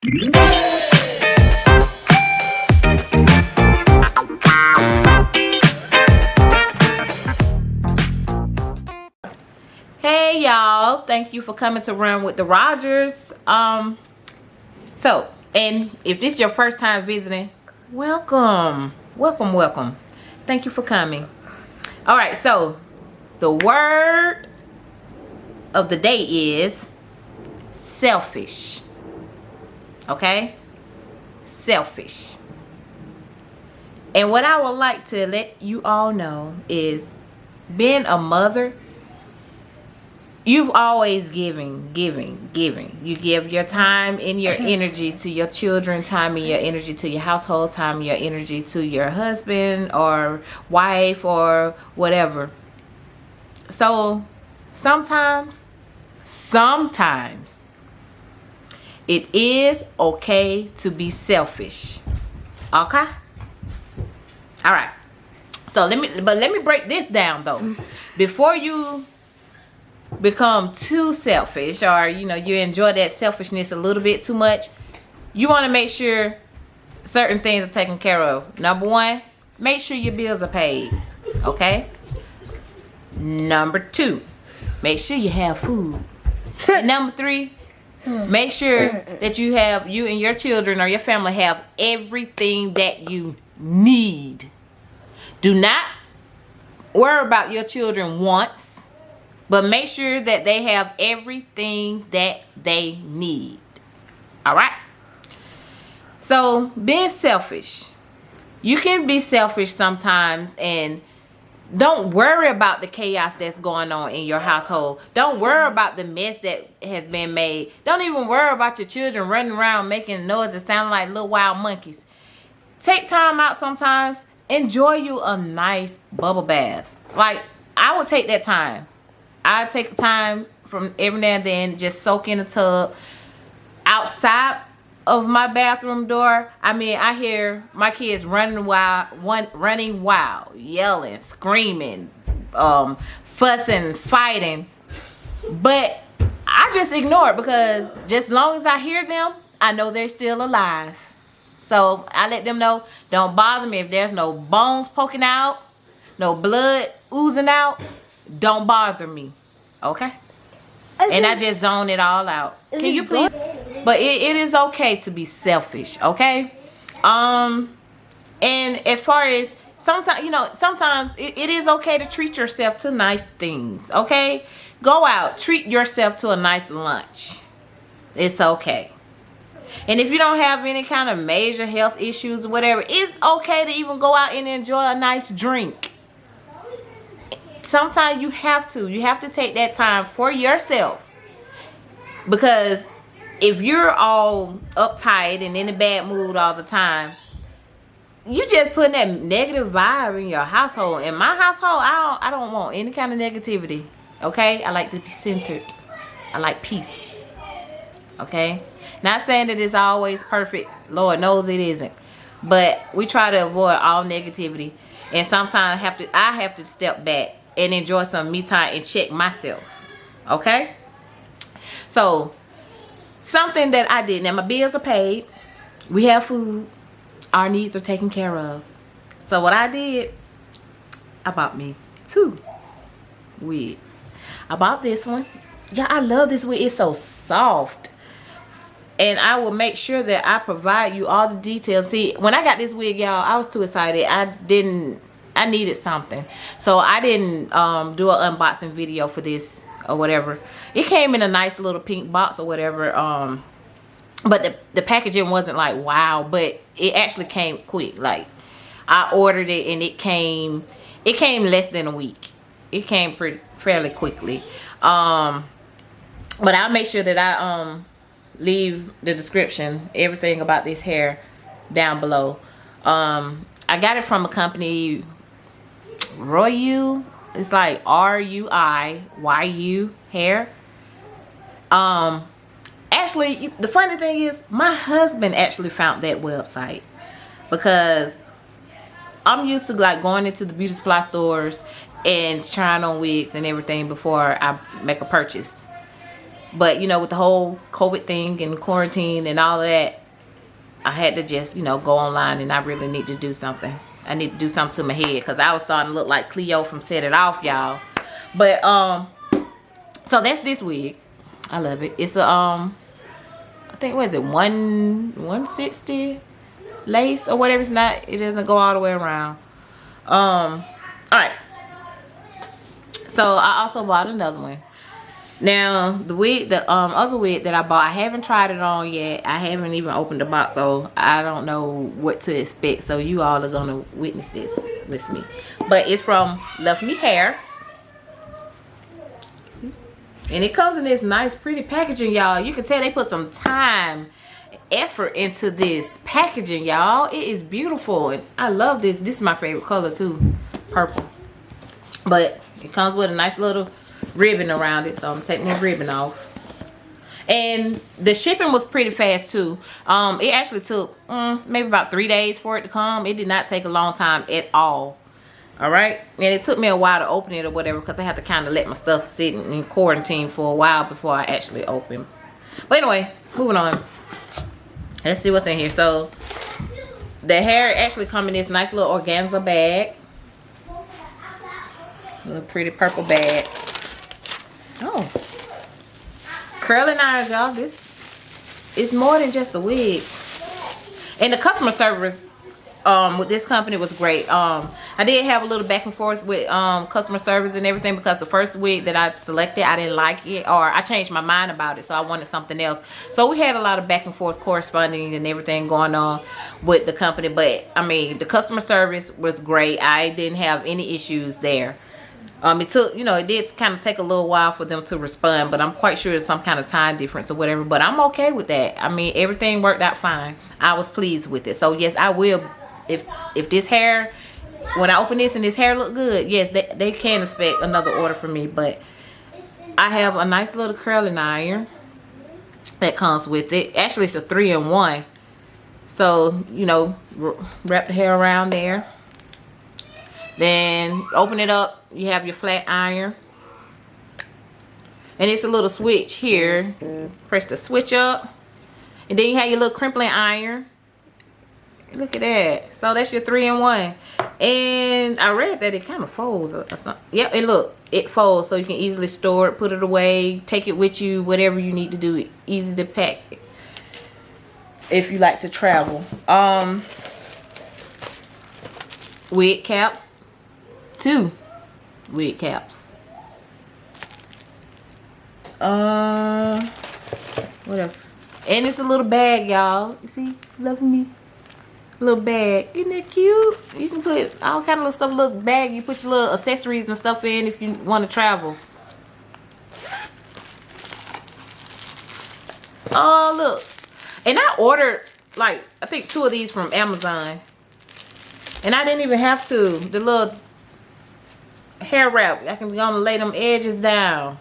Hey y'all, thank you for coming to Run with the Rogers. And if this is your first time visiting, welcome. Thank you for coming. All right, so the word of the day is selfish. Okay? Selfish. And what I would like to let you all know is, being a mother, you've always giving. You give your time and your energy to your children, time and your energy to your household, time and your energy to your husband or wife or whatever. So sometimes it is okay to be selfish. Okay? All right. So let me break this down though. Before you become too selfish, or you enjoy that selfishness a little bit too much, you want to make sure certain things are taken care of. Number one, make sure your bills are paid. Okay? Number two, make sure you have food. And number three, make sure that you and your children or your family have everything that you need. Do not worry about your children wants, but make sure that they have everything that they need. All right? So, being selfish. You can be selfish sometimes and don't worry about the chaos that's going on in your household. Don't worry about the mess that has been made. Don't even worry about your children running around making noise and sounding like little wild monkeys. Take time out sometimes. Enjoy you a nice bubble bath. Like, I would take that time. I take time from every now and then, just soak in the tub. Outside of my bathroom door, I hear my kids running wild, yelling, screaming, fussing, fighting. But I just ignore it, because just as long as I hear them, I know they're still alive. So I let them know, don't bother me if there's no bones poking out, no blood oozing out. Don't bother me. Okay? And I just zone it all out. Can you please? But it is okay to be selfish, okay? And as far as sometimes it is okay to treat yourself to nice things, okay? Go out, treat yourself to a nice lunch. It's okay. And if you don't have any kind of major health issues or whatever, it's okay to even go out and enjoy a nice drink. Sometimes you have to take that time for yourself, because if you're all uptight and in a bad mood all the time, you just putting that negative vibe in your household. In my household, I don't want any kind of negativity. Okay? I like to be centered. I like peace. Okay? Not saying that it's always perfect. Lord knows it isn't. But we try to avoid all negativity. And sometimes I have to step back and enjoy some me time and check myself. Okay? So, something that I did. Now, my bills are paid. We have food. Our needs are taken care of. So, what I did, I bought me 2 wigs. I bought this one. Yeah, I love this wig. It's so soft. And I will make sure that I provide you all the details. See, when I got this wig, y'all, I was too excited. I needed something. So I didn't do an unboxing video for this or whatever. It came in a nice little pink box or whatever. But the packaging wasn't like wow, but it actually came quick. Like, I ordered it and it came less than a week. It came fairly quickly. But I'll make sure that I leave the description, everything about this hair down below. I got it from a company, Royu. It's like RUIYU hair. Actually, the funny thing is, my husband actually found that website, because I'm used to like going into the beauty supply stores and trying on wigs and everything before I make a purchase. But, you know, with the whole COVID thing and quarantine and all of that, I had to just, you know, go online, and I really need to do something. I need to do something to my head, because I was starting to look like Cleo from Set It Off, y'all. But, so that's this wig. I love it. It's a, I think, what is it, 160 lace or whatever. It's not, it doesn't go all the way around. All right. So I also bought another one. Now the wig, the other wig that I bought, I haven't tried it on yet. I haven't even opened the box, so I don't know what to expect. So you all are gonna witness this with me. But it's from Love Me Hair. See? And it comes in this nice, pretty packaging, y'all. You can tell they put some time, effort into this packaging, y'all. It is beautiful, and I love this. This is my favorite color too, purple. But it comes with a nice little ribbon around it, so I'm taking the ribbon off. And the shipping was pretty fast too. It actually took maybe about 3 days for it to come. It did not take a long time at all. All right, and it took me a while to open it or whatever, because I had to kind of let my stuff sit in quarantine for a while before I actually open. But anyway, moving on. Let's see what's in here. So the hair actually come in this nice little organza bag. A little pretty purple bag. Oh, curling irons, y'all. This is more than just a wig. And the customer service with this company was great. I did have a little back and forth with customer service and everything, because the first wig that I selected, I didn't like it, or I changed my mind about it, so I wanted something else. So we had a lot of back and forth corresponding and everything going on with the company. But I mean, the customer service was great. I didn't have any issues there. It took, you know, it did kind of take a little while for them to respond, but I'm quite sure it's some kind of time difference or whatever. But I'm okay with that. I mean, everything worked out fine. I was pleased with it. So yes, I will. If this hair, when I open this and this hair look good, yes, they can expect another order from me. But I have a nice little curling iron that comes with it. Actually, it's a 3-in-1. So, you know, wrap the hair around there. Then open it up, you have your flat iron. And it's a little switch here. Press the switch up. And then you have your little crimpling iron. Look at that. So that's your 3-in-1. And I read that it kind of folds or something. Yep, and look, it folds, so you can easily store it, put it away, take it with you, whatever you need to do. Easy to pack if you like to travel. Wig caps. 2 wig caps. What else? And it's a little bag, y'all. You see? Love me. Little bag. Isn't that cute? You can put all kind of little stuff, little bag. You put your little accessories and stuff in if you want to travel. Oh, look. And I ordered, like, I think 2 of these from Amazon. And I didn't even have to. The little hair wrap, I can go and lay them edges down.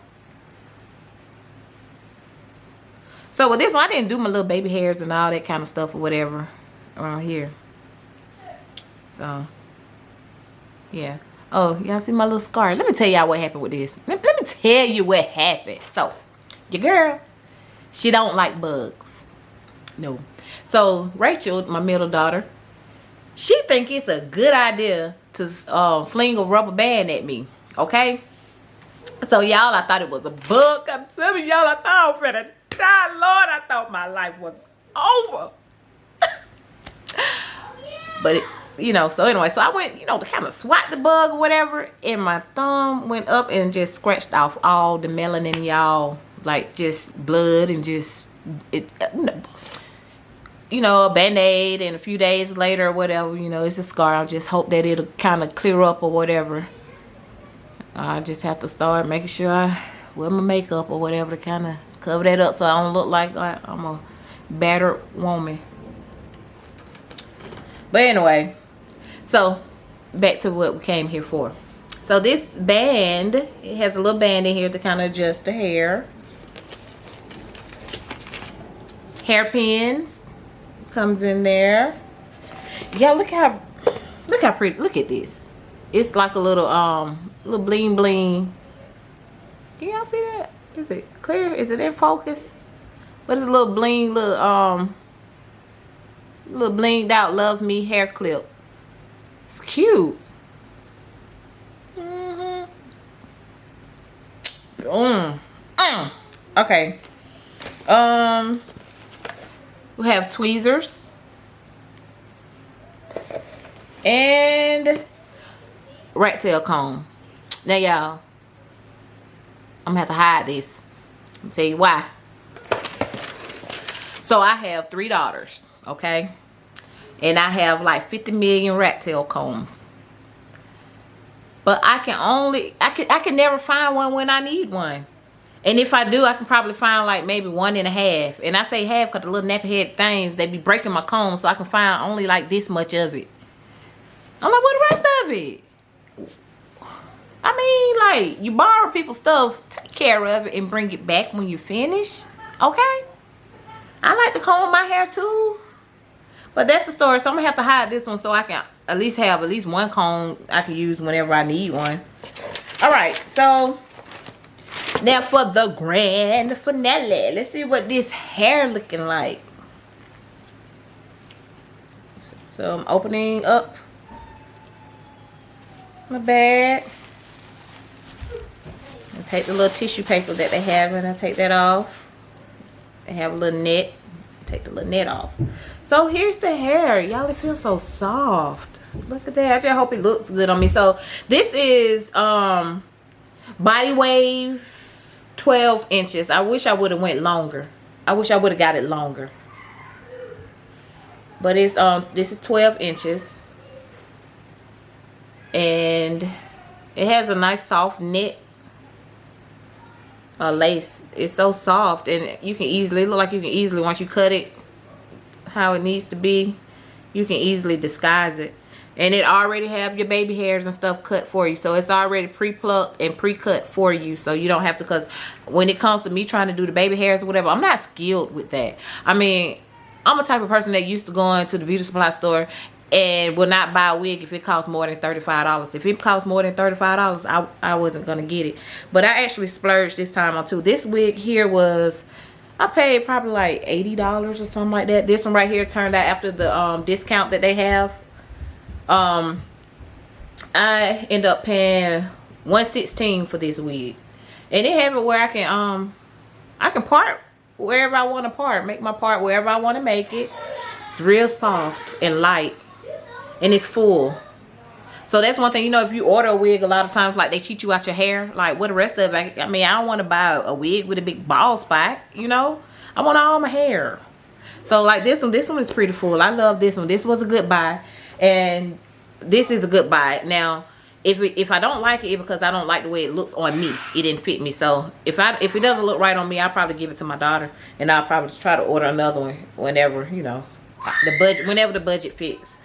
So with this one, I didn't do my little baby hairs and all that kind of stuff or whatever around here. So yeah. Oh, y'all see my little scar? Let me tell y'all what happened with this. Let me tell you what happened. So your girl, she don't like bugs. No. So Rachel, my middle daughter, she think it's a good idea to fling a rubber band at me. Okay? So y'all, I thought it was a bug. I'm telling y'all, I thought I was finna die. Lord, I thought my life was over. But it, you know, so anyway, so I went, you know, to kind of swat the bug or whatever, and my thumb went up and just scratched off all the melanin, y'all. Like just blood and just it. You know, a band-aid, and a few days later or whatever, you know, it's a scar. I just hope that it'll kind of clear up or whatever. I just have to start making sure I wear my makeup or whatever to kind of cover that up so I don't look like I'm a battered woman. But anyway, so back to what we came here for. So this band, it has a little band in here to kind of adjust the hair. Hairpins comes in there. Yeah, look how pretty. Look at this. It's like a little little bling bling. Can y'all see that? Is it clear? Is it in focus? What is a little bling, little blinged out Love Me hair clip? It's cute. Okay. We have tweezers and rat tail comb. Now y'all, I'm gonna have to hide this. I'll tell you why. So I have 3 daughters, okay? And I have like 50 million rat tail combs. But I can never find one when I need one. And if I do, I can probably find like maybe 1.5. And I say half because the little nappy head things, they be breaking my comb, so I can find only like this much of it. I'm like, what the rest of it? I mean, like, you borrow people's stuff, take care of it and bring it back when you finish. Okay? I like to comb my hair too. But that's the story. So I'm gonna have to hide this one so I can at least have at least one comb I can use whenever I need one. Alright, so now for the grand finale. Let's see what this hair looking like. So I'm opening up my bag. And take the little tissue paper that they have and I take that off. They have a little net. Take the little net off. So here's the hair. Y'all, it feels so soft. Look at that. I just hope it looks good on me. So this is Body Wave 12 inches. I wish I would have went longer. I wish I would have got it longer. But it's this is 12 inches. And it has a nice soft knit lace. It's so soft, and you can easily look like you can easily, once you cut it how it needs to be, you can easily disguise it. And it already have your baby hairs and stuff cut for you, so it's already pre-plucked and pre-cut for you, so you don't have to. Because when it comes to me trying to do the baby hairs or whatever, I'm not skilled with that. I mean, I'm a type of person that used to go into the beauty supply store and will not buy a wig if it costs more than $35. If it costs more than $35, I wasn't gonna get it. But I actually splurged this time on two. This wig here was, I paid probably like $80 or something like that. This one right here turned out, after the discount that they have, I end up paying $116 for this wig. And they have it where I can part wherever I want to part, make my part wherever I want to make it. It's real soft and light, and it's full. So that's one thing, you know, if you order a wig, a lot of times, like, they cheat you out your hair. Like, what the rest of it, I mean, I don't want to buy a wig with a big bald spot, you know. I want all my hair. So, like, this one is pretty full. I love this one. This was a good buy, and this is a good buy. Now, if I don't like it, it's because I don't like the way it looks on me. It didn't fit me. So, if it doesn't look right on me, I'll probably give it to my daughter, and I'll probably try to order another one whenever, you know, whenever the budget fits.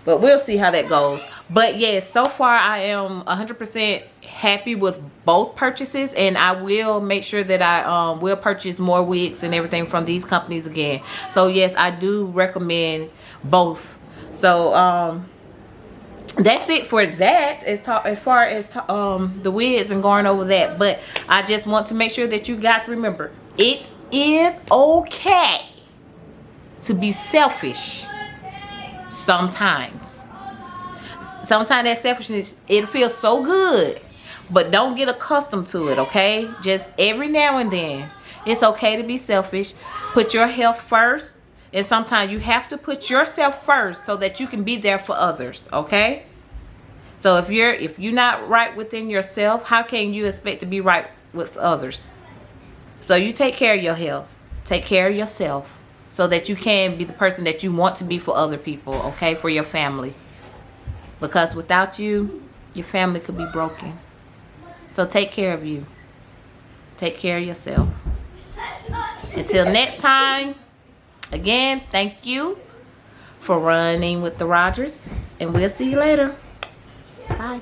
But we'll see how that goes. But yes, so far I am 100% happy with both purchases, and I will make sure that I will purchase more wigs and everything from these companies again. So yes, I do recommend both. So that's it for that, as far as the wigs and going over that. But I just want to make sure that you guys remember, it is okay to be selfish. Sometimes that selfishness, it feels so good, but don't get accustomed to it. Okay, just every now and then it's okay to be selfish. Put your health first, and sometimes you have to put yourself first so that you can be there for others. Okay, so if you're not right within yourself, how can you expect to be right with others? So you take care of your health, take care of yourself, so that you can be the person that you want to be for other people, okay? For your family. Because without you, your family could be broken. So take care of you. Take care of yourself. Until next time, again, thank you for running with the Rogers. And we'll see you later. Bye.